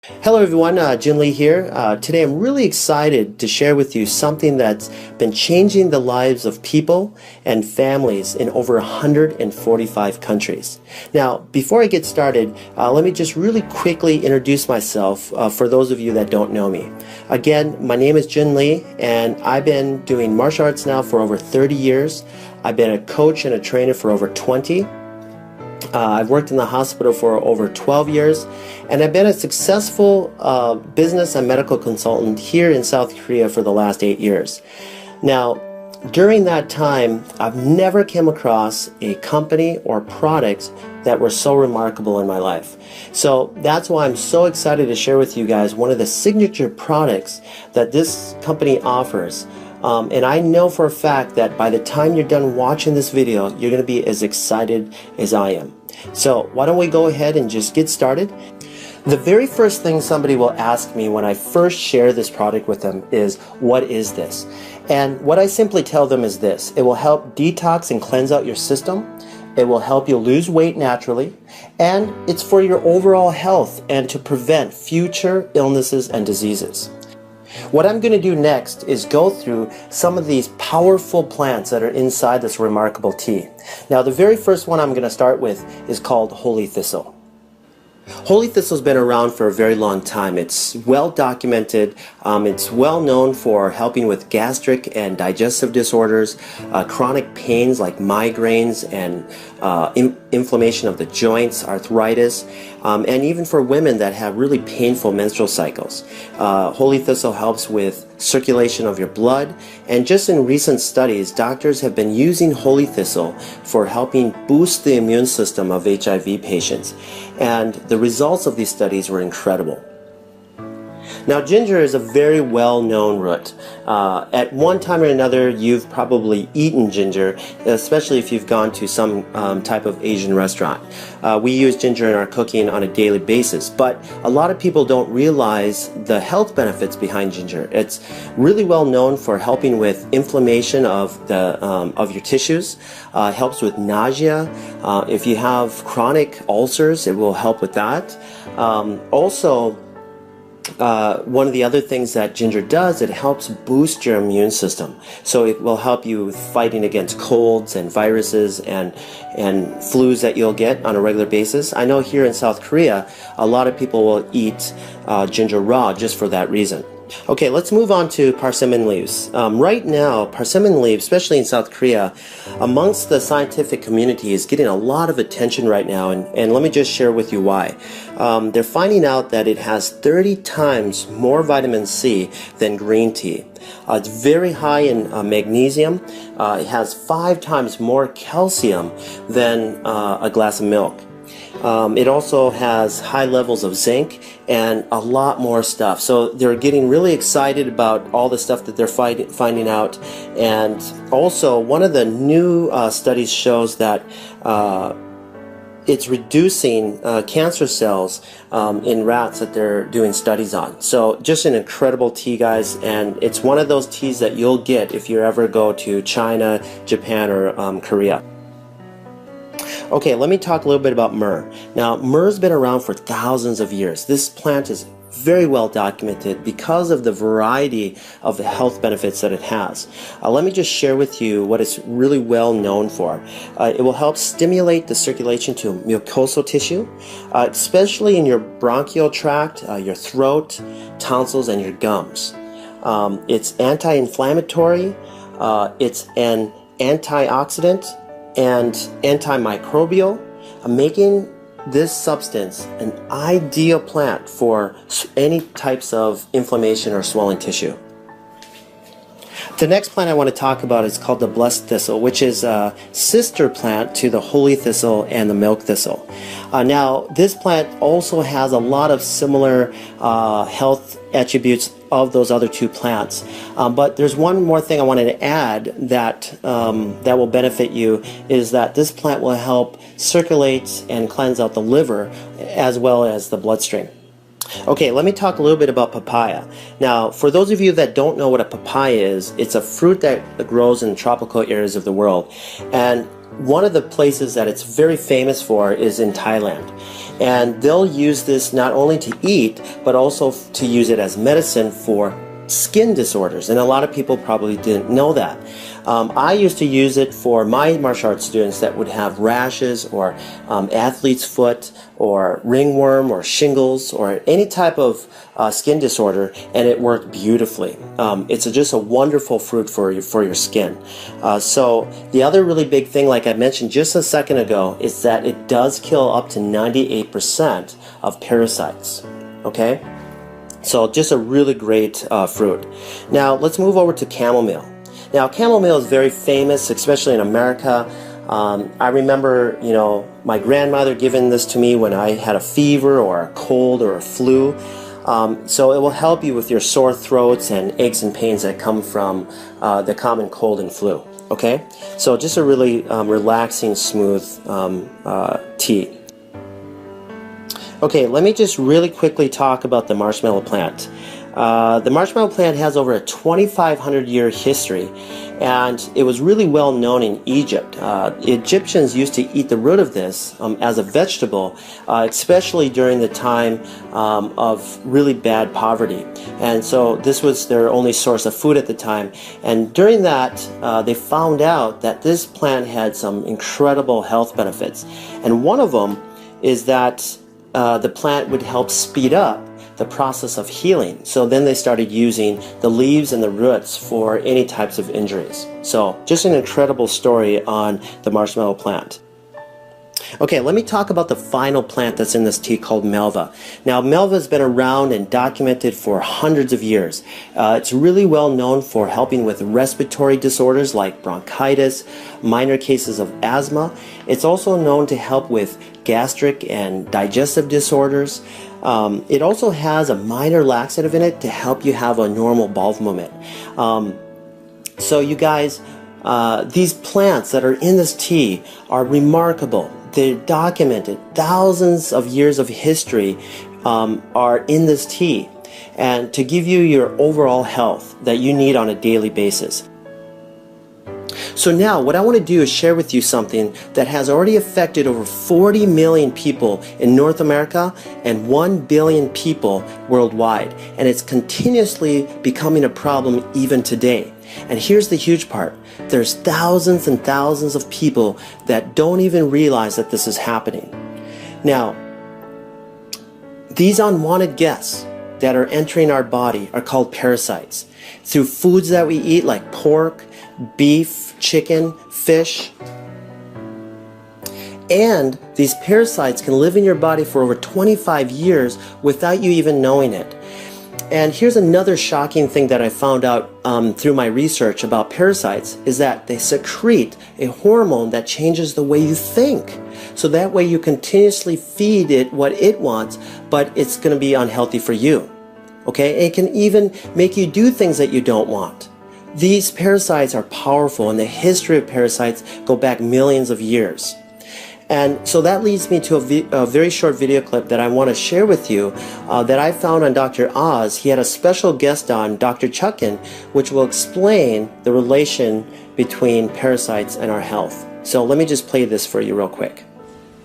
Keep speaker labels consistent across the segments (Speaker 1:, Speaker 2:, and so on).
Speaker 1: Hello everyone, Jin Lee here. Today I'm really excited to share with you something that's been changing the lives of people and families in over 145 countries. Now, before I get started, let me just really quickly introduce myself for those of you that don't know me. Again, my name is Jin Lee and I've been doing martial arts now for over 30 years. I've been a coach and a trainer for over 20. I've worked in the hospital for over 12 years, and I've been a successful business and medical consultant here in South Korea for the last 8 years. Now, during that time, I've never came across a company or products that were so remarkable in my life. So that's why I'm so excited to share with you guys one of the signature products that this company offers. And I know for a fact that by the time you're done watching this video, you're going to be as excited as I am. So why don't we go ahead and just get started? The very first thing somebody will ask me when I first share this product with them is, what is this? And what I simply tell them is this: it will help detox and cleanse out your system. It will help you lose weight naturally, and it's for your overall health and to prevent future illnesses and diseases. What I'm going to do next is go through some of these powerful plants that are inside this remarkable tea. Now, the very first one I'm going to start with is called holy thistle. Holy thistle's been around for a very long time. It's well documented. It's well known for helping with gastric and digestive disorders, chronic pains like migraines and inflammation of the joints, arthritis, and even for women that have really painful menstrual cycles. Holy thistle helps with circulation of your blood, and just in recent studies, doctors have been using holy thistle for helping boost the immune system of HIV patients, and the results of these studies were incredible. Now, ginger is a very well-known root. At one time or another, you've probably eaten ginger, especially if you've gone to some type of Asian restaurant. We use ginger in our cooking on a daily basis, but a lot of people don't realize the health benefits behind ginger. It's really well known for helping with inflammation of your tissues. Helps with nausea. If you have chronic ulcers, it will help with that. One of the other things that ginger does, it helps boost your immune system. So it will help you with fighting against colds and viruses and flus that you'll get on a regular basis. I know here in South Korea, a lot of people will eat ginger raw just for that reason. Okay, let's move on to persimmon leaves. Right now, persimmon leaves, especially in South Korea, amongst the scientific community is getting a lot of attention right now, and let me just share with you why. They're finding out that it has 30 times more vitamin C than green tea. It's very high in magnesium. It has 5 times more calcium than a glass of milk. It also has high levels of zinc and a lot more stuff. So they're getting really excited about all the stuff that they're finding out. And also, one of the new studies shows that it's reducing cancer cells in rats that they're doing studies on. So just an incredible tea, guys, and it's one of those teas that you'll get if you ever go to China, Japan, or Korea. Okay, let me talk a little bit about myrrh. Now, myrrh's been around for thousands of years. This plant is very well documented because of the variety of the health benefits that it has. Let me just share with you what it's really well known for. It will help stimulate the circulation to mucosal tissue, especially in your bronchial tract, your throat, tonsils, and your gums. It's anti-inflammatory, it's an antioxidant, and antimicrobial, making this substance an ideal plant for any types of inflammation or swelling tissue. The next plant I want to talk about is called the blessed thistle, which is a sister plant to the holy thistle and the milk thistle. Now, this plant also has a lot of similar health attributes of those other two plants, but there's one more thing I wanted to add that that will benefit you, is that this plant will help circulate and cleanse out the liver as well as the bloodstream. Okay, let me talk a little bit about papaya. Now, for those of you that don't know what a papaya is, it's a fruit that grows in tropical areas of the world. And one of the places that it's very famous for is in Thailand. And they'll use this not only to eat, but also to use it as medicine for skin disorders. And a lot of people probably didn't know that. I used to use it for my martial arts students that would have rashes or athlete's foot or ringworm or shingles or any type of skin disorder, and it worked beautifully. It's just a wonderful fruit for your skin. So the other really big thing, like I mentioned just a second ago, is that it does kill up to 98% of parasites. Okay? So just a really great fruit. Now let's move over to chamomile. Now chamomile is very famous, especially in America. I remember, my grandmother giving this to me when I had a fever or a cold or a flu. So it will help you with your sore throats and aches and pains that come from the common cold and flu. Okay? So just a really relaxing, smooth tea. Okay, let me just really quickly talk about the marshmallow plant. The marshmallow plant has over a 2,500-year history, and it was really well known in Egypt. Egyptians used to eat the root of this as a vegetable, especially during the time of really bad poverty. And so this was their only source of food at the time. And during that, they found out that this plant had some incredible health benefits. And one of them is that the plant would help speed up the process of healing. So then they started using the leaves and the roots for any types of injuries. So just an incredible story on the marshmallow plant. Okay, let me talk about the final plant that's in this tea called Melva. Now, Melva has been around and documented for hundreds of years. It's really well known for helping with respiratory disorders like bronchitis, minor cases of asthma. It's also known to help with gastric and digestive disorders. It also has a minor laxative in it to help you have a normal bowel movement. So you guys, these plants that are in this tea are remarkable. They're documented. Thousands of years of history are in this tea, and to give you your overall health that you need on a daily basis. So now what I want to do is share with you something that has already affected over 40 million people in North America and 1 billion people worldwide, and it's continuously becoming a problem even today. And here's the huge part. There's thousands and thousands of people that don't even realize that this is happening. Now, these unwanted guests that are entering our body are called parasites. Through foods that we eat like pork, beef, chicken, fish. And these parasites can live in your body for over 25 years without you even knowing it. And here's another shocking thing that I found out through my research about parasites is that they secrete a hormone that changes the way you think. So that way you continuously feed it what it wants, but it's going to be unhealthy for you. Okay? It can even make you do things that you don't want. These parasites are powerful, and the history of parasites go back millions of years. And so that leads me to a very short video clip that I want to share with you that I found on Dr.Oz. He had a special guest on, Dr. Chuckin, which will explain the relation between parasites and our health. So let me just play this for you real quick.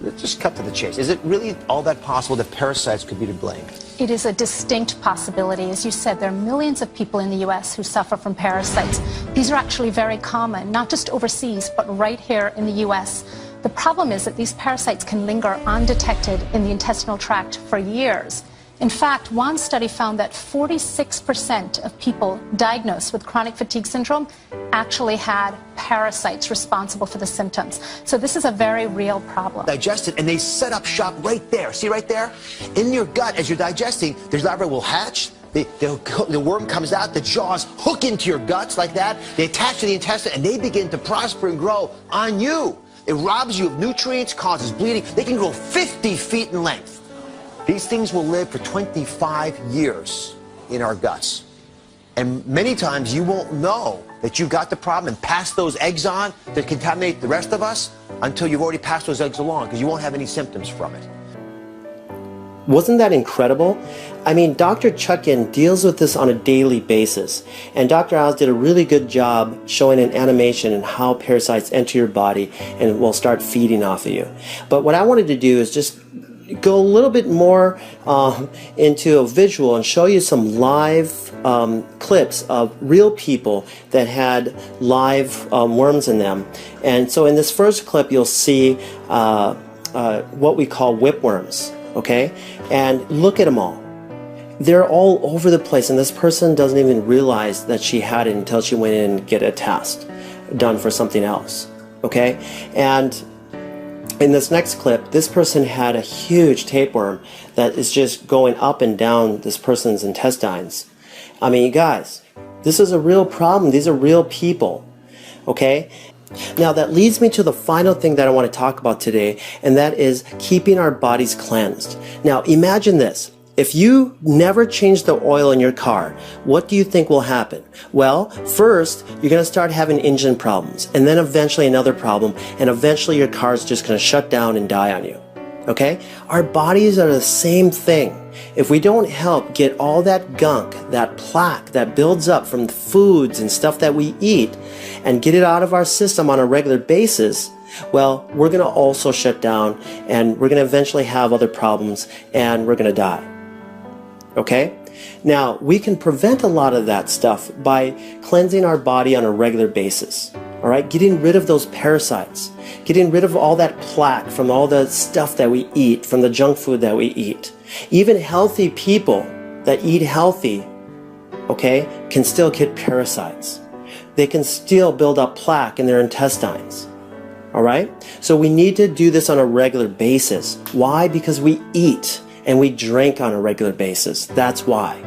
Speaker 2: Let's just cut to the chase. Is it really all that possible that parasites could be to blame?
Speaker 3: It is a distinct possibility. As you said, there are millions of people in the U.S. who suffer from parasites. These are actually very common, not just overseas, but right here in the U.S. The problem is that these parasites can linger undetected in the intestinal tract for years. In fact, one study found that 46% of people diagnosed with chronic fatigue syndrome actually had parasites responsible for the symptoms. So this is a very real problem.
Speaker 2: Digest it, and they set up shop right there. See right there? In your gut, as you're digesting, there's larvae will hatch. The worm comes out, the jaws hook into your guts like that. They attach to the intestine, and they begin to prosper and grow on you. It robs you of nutrients, causes bleeding. They can grow 50 feet in length. These things will live for 25 years in our guts. And many times you won't know that you got the problem and pass those eggs on that contaminate the rest of us until you've already passed those eggs along, because you won't have any symptoms from it.
Speaker 1: Wasn't that incredible? I mean, Dr. Chuckin deals with this on a daily basis, and Dr. Oz did a really good job showing an animation and how parasites enter your body and will start feeding off of you. But what I wanted to do is just go a little bit more into a visual and show you some live clips of real people that had live worms in them. And so in this first clip, you'll see what we call whipworms, okay? And look at them all. They're all over the place, and this person doesn't even realize that she had it until she went in and get a test done for something else, okay? And in this next clip, this person had a huge tapeworm that is just going up and down this person's intestines. I mean, you guys, this is a real problem. These are real people, okay? Now that leads me to the final thing that I want to talk about today, and that is keeping our bodies cleansed. Now imagine this. If you never change the oil in your car, what do you think will happen? Well, first, you're going to start having engine problems, and then eventually another problem, and eventually your car's just going to shut down and die on you. Okay? Our bodies are the same thing. If we don't help get all that gunk, that plaque that builds up from the foods and stuff that we eat, and get it out of our system on a regular basis, well, we're going to also shut down, and we're going to eventually have other problems, and we're going to die. Okay? Now, we can prevent a lot of that stuff by cleansing our body on a regular basis. All right? Getting rid of those parasites. Getting rid of all that plaque from all the stuff that we eat, from the junk food that we eat. Even healthy people that eat healthy, okay, can still get parasites. They can still build up plaque in their intestines. All right? So we need to do this on a regular basis. Why? Because we eat and we drink on a regular basis. That's why.